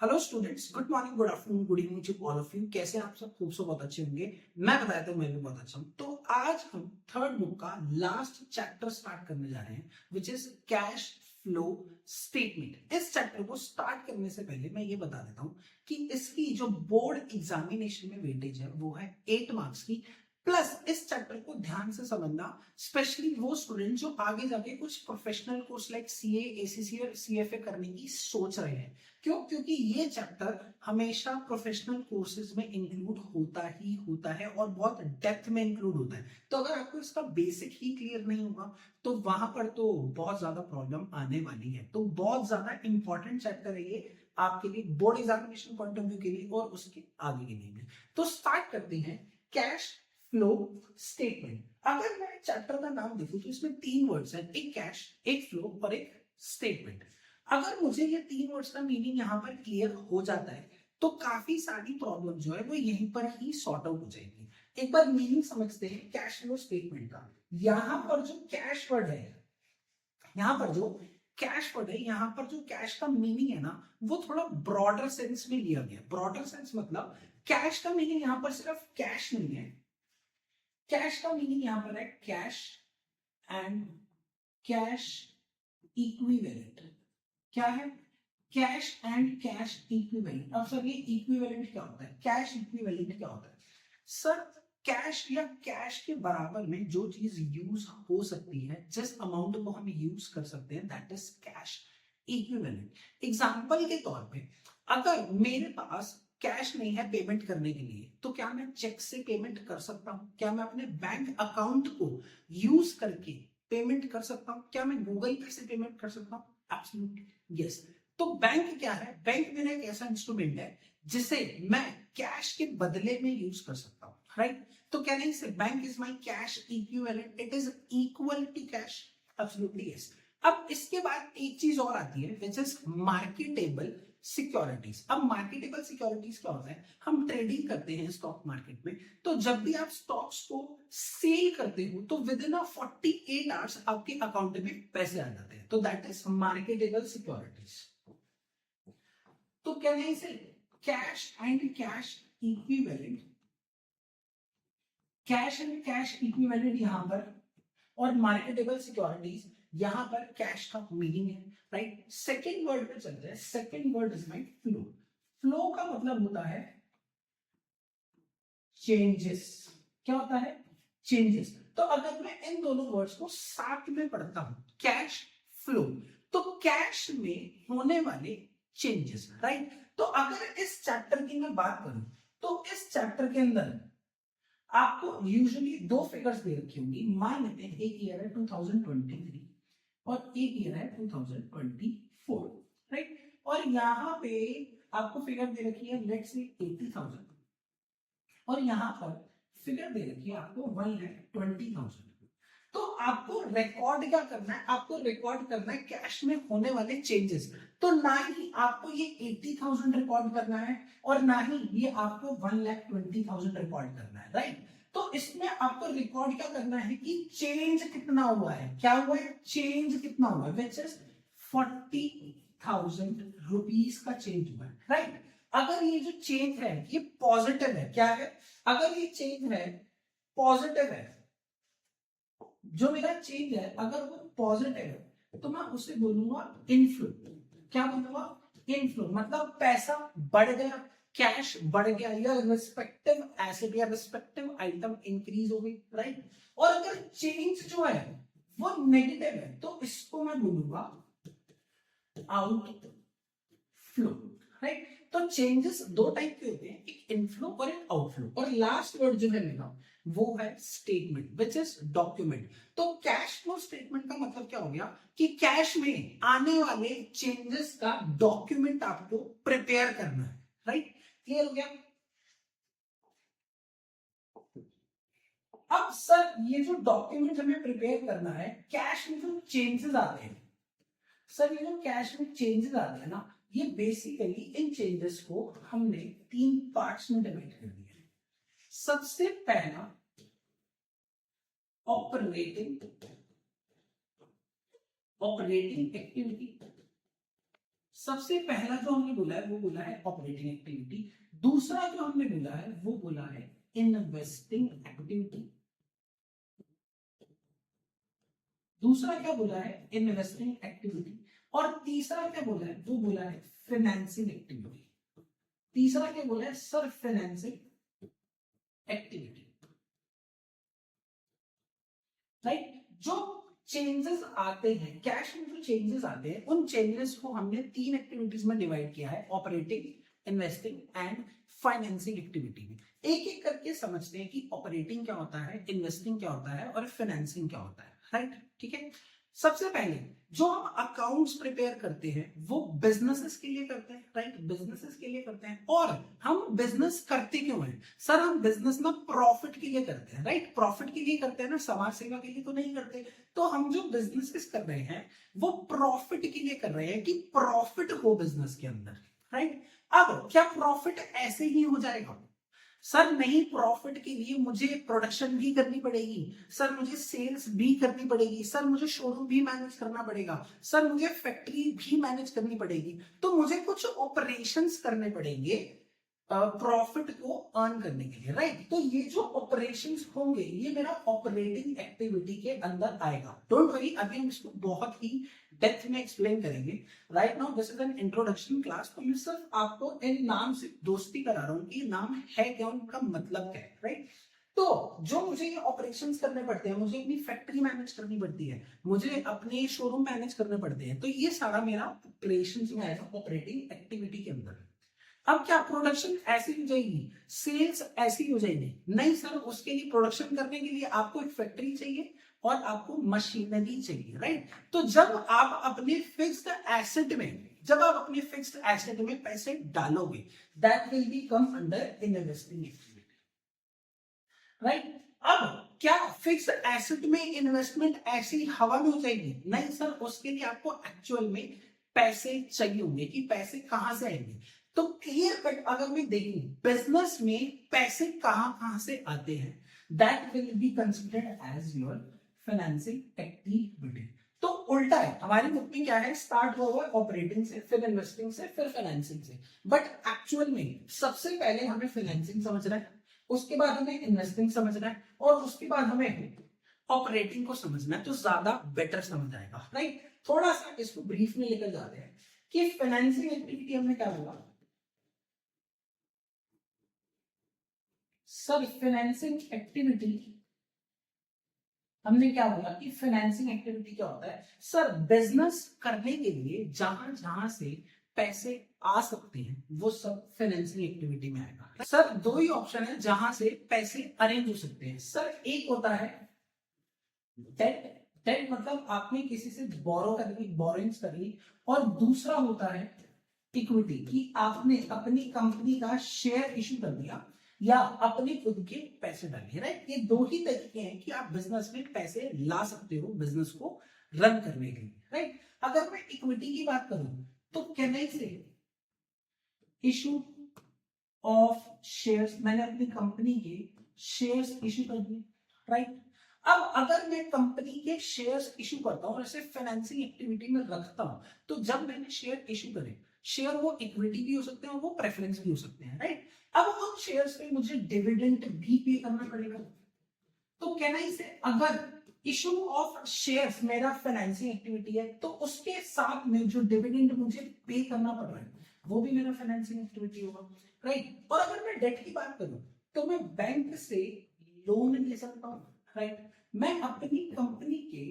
Hello students, good morning, good afternoon, good evening to all of you. कैसे हैं आप सब? खूब सब बहुत अच्छे होंगे। मैं बताया था मैं भी बहुत अच्छा हूँ। तो आज हम थर्ड बुक का लास्ट चैप्टर स्टार्ट करने जा रहे हैं, which is cash flow statement. इस चैप्टर को स्टार्ट करने से पहले मैं ये बता देता हूँ कि इसकी जो बोर्ड एग्जामिनेशन में वेटेज है वो है 8 मार्क्स की। प्लस इस चैप्टर को ध्यान से समझना, स्पेशली वो स्टूडेंट जो आगे जाके कुछ professional course like CA, ACC और सीएफए करने की सोच रहे हैं। क्यों? क्योंकि ये चैप्टर हमेशा प्रोफेशनल कोर्सेज में इंक्लूड होता ही होता है और बहुत डेप्थ में इंक्लूड होता है। तो अगर आपको इसका बेसिक ही क्लियर नहीं होगा तो वहां पर तो बहुत ज्यादा प्रॉब्लम आने वाली है। तो बहुत ज्यादा इंपॉर्टेंट चैप्टर है ये आपके लिए, board examination point of view के लिए और उसके आगे के लिए भी। तो स्टार्ट करते हैं कैश फ्लो स्टेटमेंट। अगर मैं चैप्टर का नाम देखूं तो इसमें 3 वर्ड्स हैं, एक कैश, एक फ्लो और एक स्टेटमेंट। अगर मुझे ये 3 वर्ड्स का मीनिंग यहाँ पर क्लियर हो जाता है तो काफी सारी प्रॉब्लम जो है वो यहीं पर ही सॉर्ट आउट हो जाएगी। एक बार मीनिंग समझते हैं कैश फ्लो स्टेटमेंट का। यहाँ पर जो कैश वर्ड है, यहाँ पर जो कैश वर्ड है, यहाँ पर जो कैश का मीनिंग है ना, वो थोड़ा ब्रॉडर सेंस में लिया गया। ब्रॉडर सेंस मतलब कैश का मीनिंग यहाँ पर सिर्फ कैश नहीं है। कैश का मीनिंग यहाँ पर है कैश एंड कैश इक्विवेलेंट। क्या है? Cash and cash equivalent. अब सर ये इक्विवेलेंट क्या होता है? कैश इक्विवेलेंट क्या होता है? सर कैश या कैश के बराबर में जो चीज यूज हो सकती है, जिस अमाउंट को हम यूज कर सकते हैं, that is cash equivalent. Example के तौर पे अगर मेरे पास कैश नहीं है पेमेंट करने के लिए तो क्या मैं चेक से पेमेंट कर सकता हूं? क्या मैं अपने बैंक अकाउंट को यूज करके पेमेंट कर सकता हूं? क्या मैं गूगल पे से पेमेंट कर सकता हूं? Absolutely yes. तो बैंक क्या है? बैंक मेरा एक ऐसा इंस्ट्रूमेंट है जिसे मैं कैश के बदले में यूज कर सकता हूं, राइट? तो कहने से bank is my cash equivalent, it is equal to cash. Absolutely yes. अब इसके बाद एक चीज और आती है विच इज मार्केटेबल सिक्योरिटीज। अब मार्केटेबल सिक्योरिटीज क्या होता है? हम ट्रेडिंग करते हैं स्टॉक मार्केट में, तो जब भी आप स्टॉक्स को सेल करते हो तो विद इन 48 आवर्स आपके अकाउंट में पैसे आ जाते हैं। तो दैट इज मार्केटेबल सिक्योरिटीज। तो कहने से cash and cash equivalent, cash and cash equivalent यहां पर, और मार्केटेबल सिक्योरिटीज यहां पर कैश का मीनिंग है, राइट? सेकेंड वर्ड पे चलते हैं। Second word is my flow. Flow का मतलब होता है चेंजेस। क्या होता है? चेंजेस। तो अगर मैं इन दोनों वर्ड्स को साथ में पढ़ता हूं, कैश फ्लो, तो कैश में होने वाले चेंजेस, राइट? तो अगर इस चैप्टर की मैं बात करूं तो इस चैप्टर के अंदर आपको यूजुअली 2 फिगर्स दे रखी होंगी। मान लेते हैं एक ईयर है 2023 और एक ईयर है 2024, राइट? और यहाँ पे आपको फिगर दे रखी है लेट्स से 80,000 और यहाँ पर फिगर दे रखी है आपको 1,20,000। तो आपको रिकॉर्ड क्या करना है? आपको रिकॉर्ड करना है कैश में होने वाले चेंजेस। तो ना ही आपको ये 80,000 रिकॉर्ड करना है और ना ही ये आपको 1,20,000 रिकॉर्ड करना है, राइट? तो इसमें आपको रिकॉर्ड क्या करना है कि चेंज कितना हुआ है। क्या हुआ है? चेंज कितना हुआ है, विच इज 40,000 रुपीज का चेंज हुआ है, राइट? अगर ये जो चेंज है ये पॉजिटिव है, क्या है? अगर ये चेंज है पॉजिटिव है, जो मेरा चेंज है अगर वो पॉजिटिव है तो मैं उसे बोलूंगा इनफ्लो। क्या बोलूंगा? इनफ्लो। मतलब पैसा बढ़ गया, कैश बढ़ गया, या रिस्पेक्टिव एसेट या रिस्पेक्टिव आइटम इंक्रीज हो गई, राइट? और अगर चेंज जो है वो नेगेटिव है तो इसको मैं बोलूंगा आउटफ्लो, राइट? तो चेंजेस 2 टाइप के होते हैं, एक इनफ्लो और एक आउटफ्लो। और लास्ट वर्ड जो है मेरा वो है स्टेटमेंट, विच इज डॉक्यूमेंट। तो कैश फ्लो स्टेटमेंट का मतलब क्या हो गया कि कैश में आने वाले चेंजेस का डॉक्यूमेंट आपको प्रिपेयर करना है, राइट? क्लियर हो गया? अब सर ये जो डॉक्यूमेंट हमें प्रिपेयर करना है, कैश में जो चेंजेस आते हैं, सर ये जो कैश में चेंजेस आते हैं ना, ये बेसिकली इन चेंजेस को हमने 3 पार्ट्स में डिवाइड कर दिया है। सबसे पहला ऑपरेटिंग एक्टिविटी, सबसे पहला जो हमने बोला है वो बोला है ऑपरेटिंग एक्टिविटी, दूसरा जो हमने बोला है वो बोला है इन्वेस्टिंग एक्टिविटी, दूसरा क्या बोला है इन्वेस्टिंग एक्टिविटी, और तीसरा क्या बोला है वो बोला है फाइनेंसिंग एक्टिविटी, तीसरा क्या बोला है सर फाइनेंसिंग एक्टिविटी। राइट, जो चेंजेस आते हैं कैश में, जो चेंजेस आते हैं उन चेंजेस को हमने 3 एक्टिविटीज में डिवाइड किया है, operating, investing and financing activity में। एक एक करके समझते हैं कि ऑपरेटिंग क्या होता है, इन्वेस्टिंग क्या होता है और फाइनेंसिंग क्या होता है। राइट, ठीक है। सबसे पहले जो हम अकाउंट्स प्रिपेयर करते हैं वो बिजनेसेस के लिए करते हैं। राइट, बिजनेसेस के लिए करते हैं। और हम बिजनेस करते क्यों हैं सर? हम बिजनेस ना प्रॉफिट के लिए करते हैं। राइट, प्रॉफिट के लिए करते हैं ना, समाज सेवा के लिए तो नहीं करते। तो हम जो बिजनेसेस कर रहे हैं वो प्रॉफिट के लिए कर रहे हैं कि प्रॉफिट हो बिजनेस के अंदर। राइट, अब क्या प्रॉफिट ऐसे ही हो जाएगा? सर नहीं, प्रॉफिट के लिए मुझे प्रोडक्शन भी करनी पड़ेगी, सर मुझे सेल्स भी करनी पड़ेगी, सर मुझे शोरूम भी मैनेज करना पड़ेगा, सर मुझे फैक्ट्री भी मैनेज करनी पड़ेगी, तो मुझे कुछ ऑपरेशंस करने पड़ेंगे प्रॉफिट को अर्न करने के लिए। राइट, तो ये जो ऑपरेशंस होंगे ये मेरा ऑपरेटिंग एक्टिविटी के अंदर आएगा। डोंट वरी, अभी हम इसको बहुत ही डेप्थ में एक्सप्लेन करेंगे। Right now this is an introduction class, तो मैं सिर्फ आपको इन नाम से दोस्ती करा रहा हूँ कि नाम है क्या, उनका मतलब क्या है। राइट, तो जो मुझे ये ऑपरेशंस करने पड़ते हैं, मुझे अपनी फैक्ट्री मैनेज करनी पड़ती है, मुझे अपने शोरूम मैनेज करने पड़ते हैं, तो ये सारा मेरा ऑपरेशंस में आएगा ऑपरेटिंग एक्टिविटी के अंदर। अब क्या प्रोडक्शन ऐसी हो जाएगी, सेल्स ऐसी हो जाएगी? नहीं सर, उसके लिए प्रोडक्शन करने के लिए आपको एक फैक्ट्री चाहिए और आपको मशीनरी चाहिए। राइट, तो जब आप अपने फिक्स्ड एसेट में पैसे डालोगे, that will B come under investing activity. Right, अब क्या फिक्स्ड एसेट में इन्वेस्टमेंट ऐसी हवा में हो जाएगी? नहीं सर, उसके लिए आपको एक्चुअल में पैसे चाहिए होंगे कि पैसे कहां से आएंगे। तो क्लियर कट अगर मैं देखूं बिजनेस में पैसे कहां कहां से आते हैं, that will be considered as your financing activity. तो उल्टा है, हमारी बुक में क्या है, स्टार्ट हुआ है ऑपरेटिंग से, फिर इन्वेस्टिंग से, फिर फाइनेंसिंग से, बट एक्चुअल में सबसे पहले हमें फाइनेंसिंग समझना है, उसके बाद हमें इन्वेस्टिंग समझना है और उसके बाद हमें ऑपरेटिंग को समझना है, तो ज्यादा बेटर समझ आएगा। राइट, थोड़ा सा इसको ब्रीफ में लेकर जाते हैं कि फाइनेंसिंग एक्टिविटी हमने क्या बोला सर, फाइनेंसिंग एक्टिविटी हमने क्या बोला कि फाइनेंसिंग एक्टिविटी क्या होता है सर? बिजनेस करने के लिए जहां जहां से पैसे आ सकते हैं वो सब फाइनेंसिंग एक्टिविटी में आएगा। सर दो ही ऑप्शन है जहां से पैसे अरेंज हो सकते हैं सर, एक होता है डेट, डेट मतलब आपने किसी से बोरो कर ली, बोरिंग्स कर ली, और दूसरा होता है इक्विटी कि आपने अपनी कंपनी का शेयर इशू कर दिया या अपने खुद के पैसे डालिए। राइट, ये दो ही तरीके हैं कि आप बिजनेस में पैसे ला सकते हो बिजनेस को रन करने के लिए। राइट, अगर मैं इक्विटी की बात करूं तो कैन आई से इशू ऑफ शेयर्स, मैंने अपनी कंपनी के शेयर्स इशू कर दिए। राइट, अब अगर मैं कंपनी के शेयर्स इशू करता हूं और इसे फाइनेंसिंग एक्टिविटी में रखता हूं, तो जब मैंने शेयर इशू करे, शेयर वो इक्विटी भी हो सकते हैं और वो प्रेफरेंस भी हो सकते हैं। राइट, अब उन शेयर्स पे मुझे डिविडेंड भी पे करना पड़ेगा। तो कहना इसे, अगर इशू ऑफ शेयर्स मेरा फाइनेंसिंग एक्टिविटी है तो उसके साथ में जो डिविडेंड मुझे पे करना पड़ रहा है वो भी मेरा फाइनेंसिंग एक्टिविटी होगा। राइट, और अगर मैं डेट की बात करूं तो मैं बैंक से लोन ले सकता हूं। राइट, मैं अपनी कंपनी के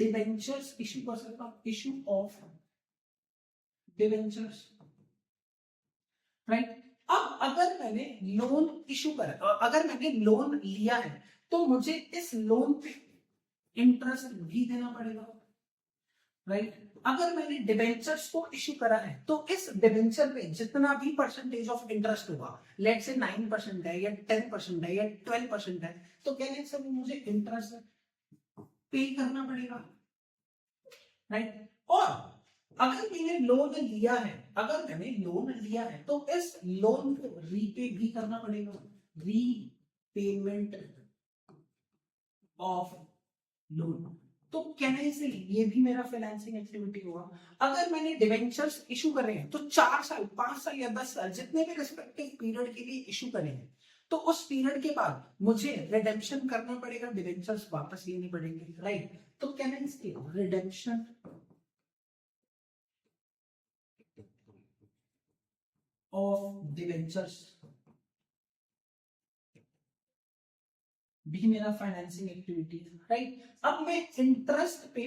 डिबेंचर्स इशू कर सकता हूं, इशू ऑफ डिबेंचर्स। राइट, अब अगर मैंने लोन इशू करा, अगर मैंने लोन लिया है तो मुझे इस लोन पे इंटरेस्ट भी देना पड़ेगा। राइट, अगर मैंने डिबेंचर्स को इशू करा है तो इस डिबेंचर पे जितना भी परसेंटेज ऑफ इंटरेस्ट होगा, लेट से 9% है या 10% है या 12% है, तो कहने से मुझे इंटरेस्ट पे करना पड़ेगा। राइट, और अगर मैंने लोन लिया है, तो इस लोन को रीपे भी करना पड़ेगा, रीपेमेंट ऑफ लोन। तो कहने से ये भी मेरा फाइनेंसिंग एक्टिविटी हुआ। अगर मैंने डिवेंचर्स इशू करे हैं तो 4 साल 5 साल या 10 साल जितने भी रिस्पेक्टिव पीरियड के लिए इशू करे हैं, तो उस पीरियड के बाद मुझे रिडेम्पशन करना पड़ेगा, डिवेंचर्स वापस लेनी पड़ेंगे, राइट। तो कहने से रिडेम्पशन ऑफ डिवेंचर्स भी मेरा फाइनेंसिंग एक्टिविटी है, राइट। अब मैं इंटरेस्ट पे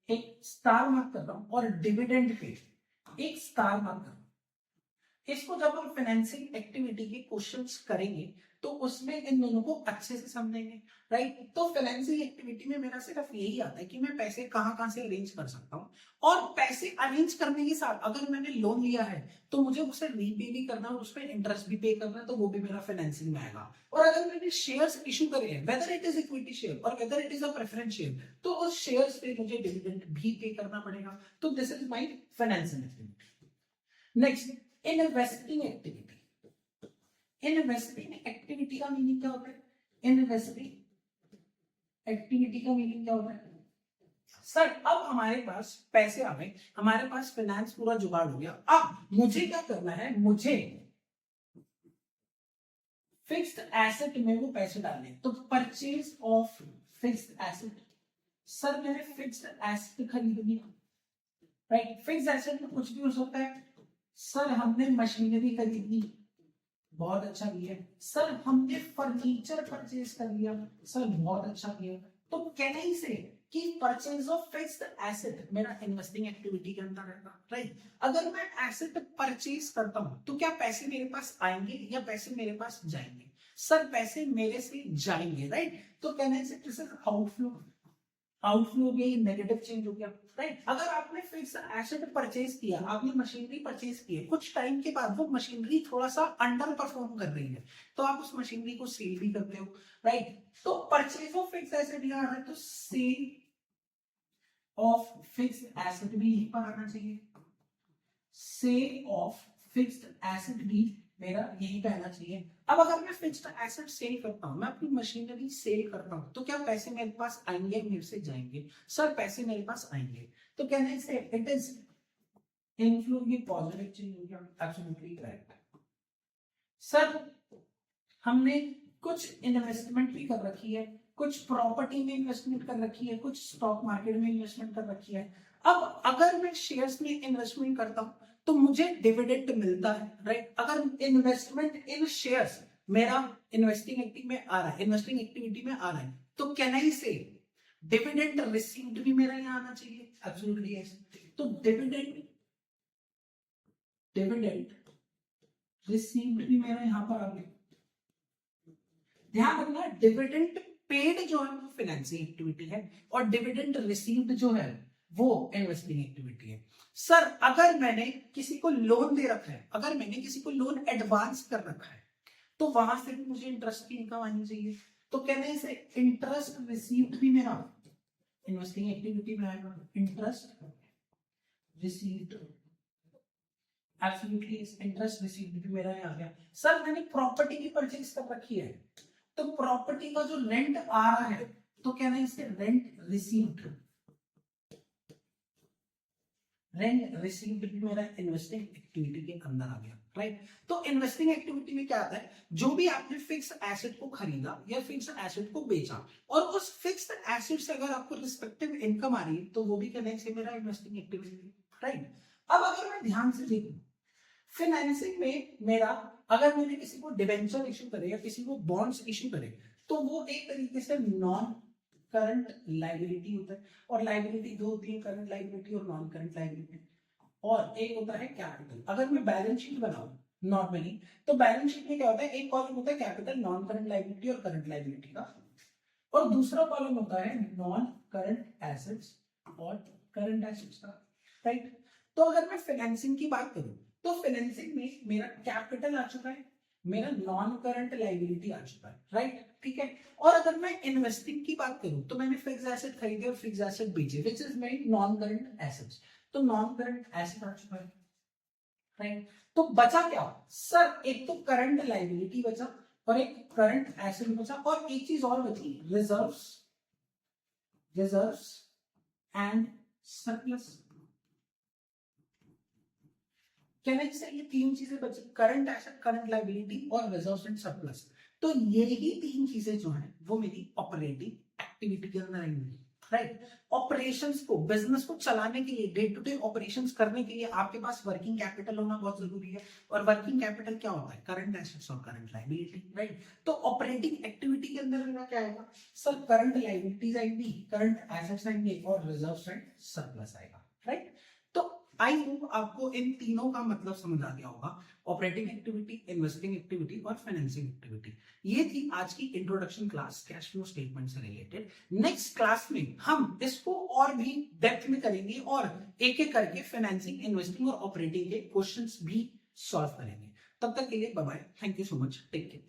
एक स्टार मार्क कर रहा हूं और डिविडेंड पे एक स्टार मार्क कर रहा हूं। इसको जब हम फाइनेंसिंग एक्टिविटी के क्वेश्चंस करेंगे तो उसमें इन दोनों को अच्छे से समझेंगे, राइट। तो फाइनेंसिंग एक्टिविटी में मेरा सिर्फ यही आता है कि मैं पैसे कहां कहां से अरेंज कर सकता हूं, और पैसे अरेंज करने के साथ अगर मैंने लोन लिया है तो मुझे उसे रीपे भी करना है और उस पर इंटरेस्ट भी पे करना है, तो वो भी मेरा फाइनेंसिंग में आएगा। और अगर मैंने शेयर्स इशू करे हैं, whether it is equity share और whether it is a preference share, तो उस शेयर्स पे मुझे डिविडेंड भी पे करना पड़ेगा। तो this is my financing activity. Next, investing activity. Investing activity का मीनिंग क्या होता है? इन्वेस्टिंग एक्टिविटी का मीनिंग क्या होता है? सर अब हमारे पास पैसे आ गए, हमारे पास फाइनेंस पूरा जुगाड़ हो गया, अब मुझे क्या करना है? मुझे फिक्स्ड एसेट में वो पैसे डालने। तो purchase of fixed asset. Sir मैंने फिक्स्ड एसेट खरीदनी, राइट। फिक्स्ड एसेट में कुछ भी हो सकता है। सर हमने मशीनरी खरीदनी, बहुत अच्छा किया। सर हमने फर्नीचर परचेज कर लिया, सर बहुत अच्छा किया। तो कहने ही से कि परचेज ऑफ फिक्स्ड एसेट मेरा इन्वेस्टिंग एक्टिविटी के अंदर रहेगा, राइट। अगर मैं एसेट परचेज करता हूं तो क्या पैसे मेरे पास आएंगे या पैसे मेरे पास जाएंगे? सर पैसे मेरे से जाएंगे, राइट। तो कहने से दिस इज आउटफ्लो। आउटफ्लो हो गया, ये नेगेटिव चेंज हो गया, राइट। अगर आपने फिक्स एसेट परचेज किया, आपने मशीनरी परचेज की है, कुछ टाइम के बाद वो मशीनरी थोड़ा सा अंडर परफॉर्म कर रही है, तो आप उस मशीनरी को सेल भी करते हो, राइट। तो परचेज ऑफ फिक्स एसेट यहाँ है, तो सेल ऑफ फिक्स एसेट भी यहीं पर आना चाहिए। सेल ऑफ फिक्स्ड एसेट भी मेरा यही कहना चाहिए। अब अगर मैं फिक्स्ड एसेट सेल करता हूं, मैं अपनी मशीनरी सेल करता हूं, तो क्या पैसे मेरे पास आएंगे, मेरे से जाएंगे? सर पैसे मेरे पास आएंगे। तो कहने से इट इज इनफ्लो, ये पॉजिटिव चेंज हो गया, एब्सोल्युटली करेक्ट। सर हमने कुछ इन्वेस्टमेंट भी कर रखी है, कुछ प्रॉपर्टी में इन्वेस्टमेंट कर रखी है, कुछ स्टॉक मार्केट में इन्वेस्टमेंट कर रखी है। अब अगर मैं शेयर्स में इन्वेस्टमेंट करता हूं तो मुझे डिविडेंड मिलता है, राइट। अगर इन्वेस्टमेंट इन शेयर्स मेरा इन्वेस्टिंग एक्टिविटी में आ रहा है, इन्वेस्टिंग एक्टिविटी में आ रहा है, तो कैन आई से डिविडेंड रिसीव्ड भी मेरा यहाँ आना चाहिए, एब्सोल्युटली यस। तो डिविडेंड रिसीव्ड भी मेरा यहाँ पर आ गया। ध्यान रखना, डिविडेंड पेड जो है वो फाइनेंसिंग एक्टिविटी है और डिविडेंड रिसीव्ड जो है वो इन्वेस्टिंग एक्टिविटी है। सर अगर मैंने किसी को लोन दे रखा है, अगर मैंने किसी को लोन एडवांस कर रखा है, तो वहां से भी मुझे इंटरेस्ट की इनकम आनी चाहिए। तो कहने से इंटरेस्ट रिसीव्ड भी मेरा इन्वेस्टिंग एक्टिविटी में आएगा। Interest received, absolutely interest received भी मेरा आ गया। सर मैंने प्रॉपर्टी की परचेज कर रखी है, तो प्रॉपर्टी का जो रेंट आ रहा है, तो कहना है इससे रेंट रिसीव्ड। रेंट रिसीव्ड भी मेरा इन्वेस्टिंग एक्टिविटी के अंदर आ गया, राइट। तो इन्वेस्टिंग एक्टिविटी में क्या आता है? जो भी आपने फिक्स एसेट को खरीदा या फिक्स एसेट को बेचा और उस फिक्स एसेट से अगर आपको रिस्पेक्टिव इनकम आ रही है, तो वो भी कहने से मेरा इन्वेस्टिंग एक्टिविटी, राइट। अब अगर मैं ध्यान से देखूं फाइनेंसिंग में मेरा, अगर मैंने किसी को डिबेंचर इशू करे या किसी को बॉन्ड्स इशू करे, तो वो एक तरीके से नॉन करंट लाइबिलिटी होता है। और लाइबिलिटी दो होती है, करंट लाइबिलिटी और नॉन करंट लाइबिलिटी। और एक होता है कैपिटल। अगर मैं बैलेंस शीट बनाऊं नॉर्मली, तो बैलेंस शीट में क्या होता है? एक कॉलम होता है कैपिटल, नॉन करंट लाइबिलिटी और करंट लाइबिलिटी का, और दूसरा कॉलम होता है नॉन करंट एसेट्स और करंट एसेट्स का, राइट। तो अगर मैं फाइनेंसिंग की बात करूं, तो फाइनेंसिंग में मेरा कैपिटल आ चुका है, मेरा नॉन करंट लाइबिलिटी आ चुका है, राइट, ठीक है। और अगर मैं इन्वेस्टिंग की बात करूं, तो मैंने फिक्स एसेट खरीदे और फिक्स एसेट बेचे, which is my non current assets. तो नॉन करंट एसेट आ चुका है, राइट। तो बचा क्या? सर एक तो करंट लाइबिलिटी बचा और एक करंट एसेट बचा, और एक चीज और बची, रिजर्व्स रिजर्व्स एंड सरप्लस। कहने से ये तीन चीजें बची, करंट एसेट, करंट लायबिलिटी और रिजर्व्स एंड सरप्लस। तो यही तीन चीजें जो हैं वो मेरी ऑपरेटिंग एक्टिविटी के अंदर आएंगी, राइट। ऑपरेशंस को, बिजनेस को चलाने के लिए, डे टू डे ऑपरेशंस करने के लिए आपके पास वर्किंग कैपिटल होना बहुत जरूरी है। और वर्किंग कैपिटल क्या होता है? करंट एसेट्स और करंट लायबिलिटी, राइट। तो ऑपरेटिंग एक्टिविटी के अंदर मेरा क्या आएगा सर? करंट लायबिलिटीज आएंगी, करंट एसेट्स आएंगे और रिजर्व्स एंड सरप्लस आएगा, राइट। तो आई होप आपको इन तीनों का मतलब समझ आ गया होगा, ऑपरेटिंग एक्टिविटी, इन्वेस्टिंग एक्टिविटी और फाइनेंसिंग एक्टिविटी। ये थी आज की introduction class cash flow statement से रिलेटेड। नेक्स्ट क्लास में हम इसको और भी डेप्थ में करेंगे और एक एक करके फाइनेंसिंग, इन्वेस्टिंग और ऑपरेटिंग के क्वेश्चंस भी सॉल्व करेंगे। तब तक के लिए bye bye, thank you so much, take care.